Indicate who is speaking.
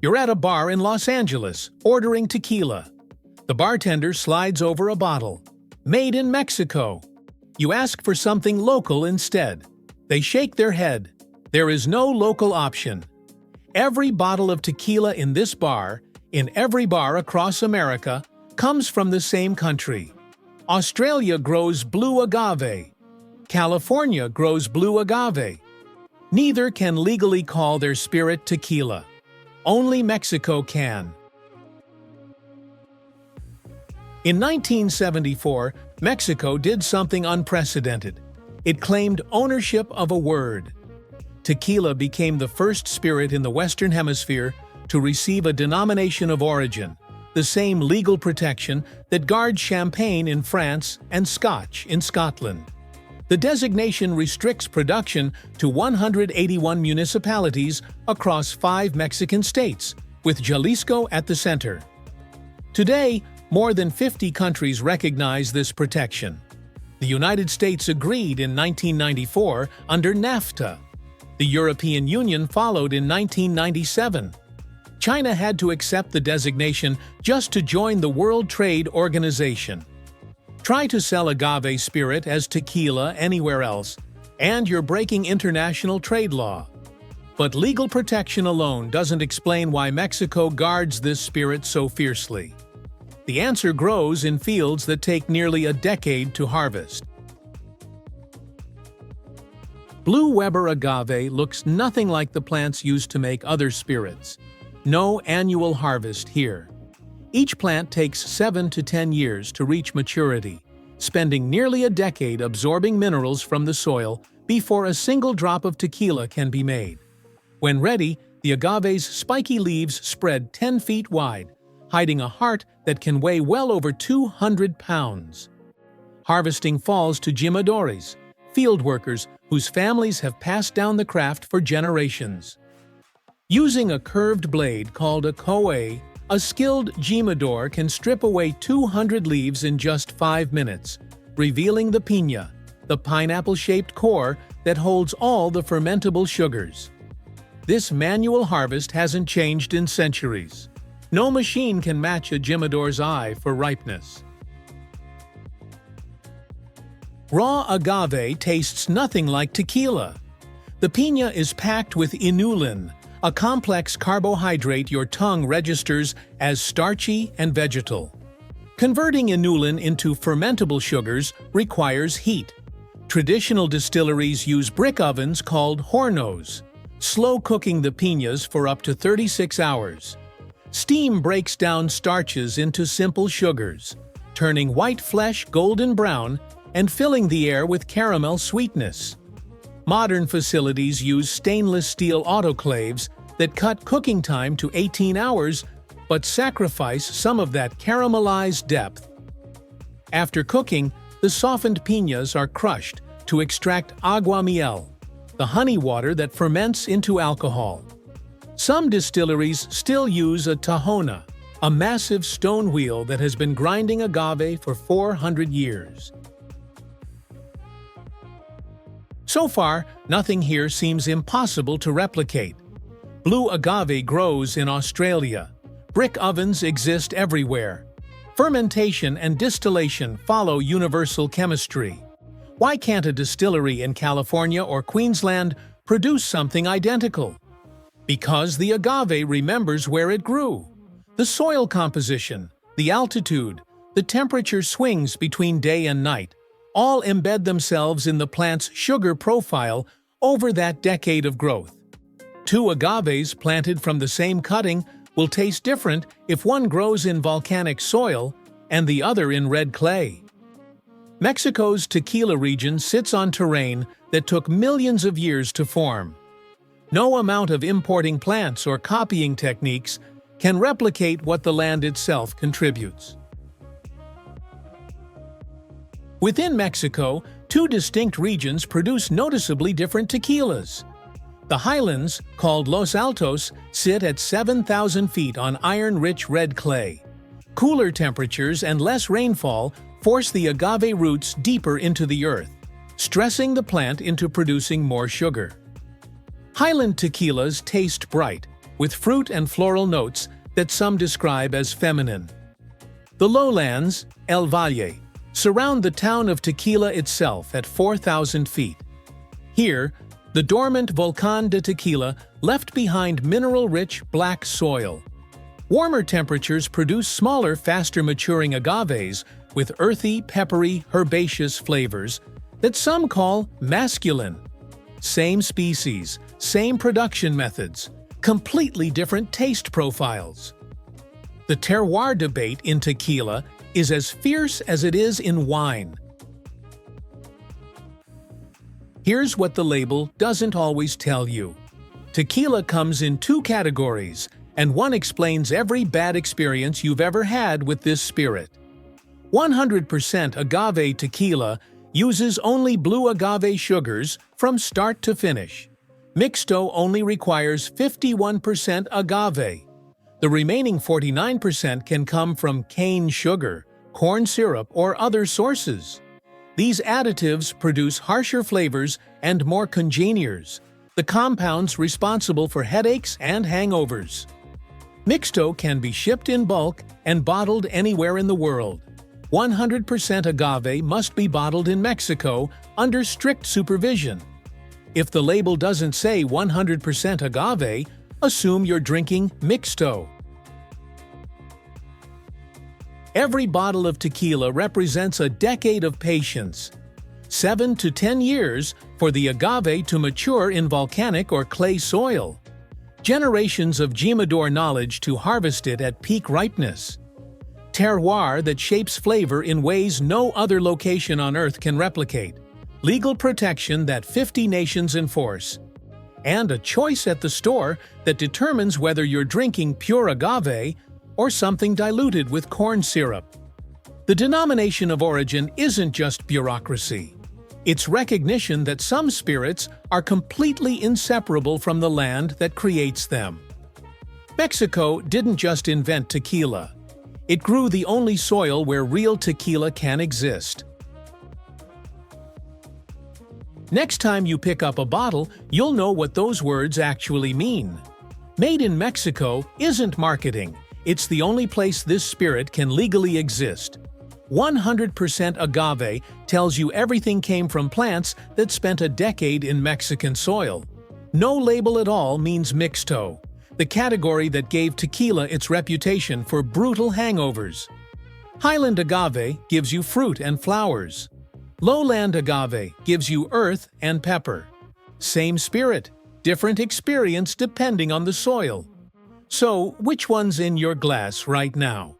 Speaker 1: You're at a bar in Los Angeles, ordering tequila. The bartender slides over a bottle. Made in Mexico. You ask for something local instead. They shake their head. There is no local option. Every bottle of tequila in this bar, in every bar across America, comes from the same country. Australia grows blue agave. California grows blue agave. Neither can legally call their spirit tequila. Only Mexico can. In 1974, Mexico did something unprecedented. It claimed ownership of a word. Tequila became the first spirit in the Western Hemisphere to receive a denomination of origin, the same legal protection that guards champagne in France and Scotch in Scotland. The designation restricts production to 181 municipalities across 5 Mexican states, with Jalisco at the center. Today, more than 50 countries recognize this protection. The United States agreed in 1994 under NAFTA. The European Union followed in 1997. China had to accept the designation just to join the World Trade Organization. Try to sell agave spirit as tequila anywhere else, and you're breaking international trade law. But legal protection alone doesn't explain why Mexico guards this spirit so fiercely. The answer grows in fields that take nearly a decade to harvest. Blue Weber agave looks nothing like the plants used to make other spirits. No annual harvest here. Each plant takes 7 to 10 years to reach maturity, spending nearly a decade absorbing minerals from the soil before a single drop of tequila can be made. When ready, the agave's spiky leaves spread 10 feet wide, hiding a heart that can weigh well over 200 pounds. Harvesting falls to jimadores, field workers whose families have passed down the craft for generations. Using a curved blade called a coe, a skilled jimador can strip away 200 leaves in just 5 minutes, revealing the piña, the pineapple-shaped core that holds all the fermentable sugars. This manual harvest hasn't changed in centuries. No machine can match a jimador's eye for ripeness. Raw agave tastes nothing like tequila. The piña is packed with inulin, a complex carbohydrate your tongue registers as starchy and vegetal. Converting inulin into fermentable sugars requires heat. Traditional distilleries use brick ovens called hornos, slow cooking the piñas for up to 36 hours. Steam breaks down starches into simple sugars, turning white flesh golden brown and filling the air with caramel sweetness. Modern facilities use stainless steel autoclaves that cut cooking time to 18 hours but sacrifice some of that caramelized depth. After cooking, the softened piñas are crushed to extract agua miel, the honey water that ferments into alcohol. Some distilleries still use a tahona, a massive stone wheel that has been grinding agave for 400 years. So far, nothing here seems impossible to replicate. Blue agave grows in Australia. Brick ovens exist everywhere. Fermentation and distillation follow universal chemistry. Why can't a distillery in California or Queensland produce something identical? Because the agave remembers where it grew. The soil composition, the altitude, the temperature swings between day and night all embed themselves in the plant's sugar profile over that decade of growth. 2 agaves planted from the same cutting will taste different if one grows in volcanic soil and the other in red clay. Mexico's tequila region sits on terrain that took millions of years to form. No amount of importing plants or copying techniques can replicate what the land itself contributes. Within Mexico, 2 distinct regions produce noticeably different tequilas. The Highlands, called Los Altos, sit at 7,000 feet on iron-rich red clay. Cooler temperatures and less rainfall force the agave roots deeper into the earth, stressing the plant into producing more sugar. Highland tequilas taste bright, with fruit and floral notes that some describe as feminine. The lowlands, El Valle, surround the town of Tequila itself at 4,000 feet. Here, the dormant Volcán de Tequila left behind mineral-rich black soil. Warmer temperatures produce smaller, faster-maturing agaves with earthy, peppery, herbaceous flavors that some call masculine. Same species, same production methods, completely different taste profiles. The terroir debate in tequila is as fierce as it is in wine. Here's what the label doesn't always tell you. Tequila comes in two categories, and one explains every bad experience you've ever had with this spirit. 100% agave tequila uses only blue agave sugars from start to finish. Mixto only requires 51% agave. The remaining 49% can come from cane sugar, corn syrup, or other sources. These additives produce harsher flavors and more congeners, the compounds responsible for headaches and hangovers. Mixto can be shipped in bulk and bottled anywhere in the world. 100% agave must be bottled in Mexico under strict supervision. If the label doesn't say 100% agave, assume you're drinking Mixto. Every bottle of tequila represents a decade of patience. 7 to 10 years for the agave to mature in volcanic or clay soil. Generations of Jimador knowledge to harvest it at peak ripeness. Terroir that shapes flavor in ways no other location on Earth can replicate. Legal protection that 50 nations enforce. And a choice at the store that determines whether you're drinking pure agave or something diluted with corn syrup. The denomination of origin isn't just bureaucracy. It's recognition that some spirits are completely inseparable from the land that creates them. Mexico didn't just invent tequila. It grew the only soil where real tequila can exist. Next time you pick up a bottle, you'll know what those words actually mean. Made in Mexico isn't marketing. It's the only place this spirit can legally exist. 100% agave tells you everything came from plants that spent a decade in Mexican soil. No label at all means mixto, the category that gave tequila its reputation for brutal hangovers. Highland agave gives you fruit and flowers. Lowland agave gives you earth and pepper. Same spirit, different experience depending on the soil. So, which one's in your glass right now?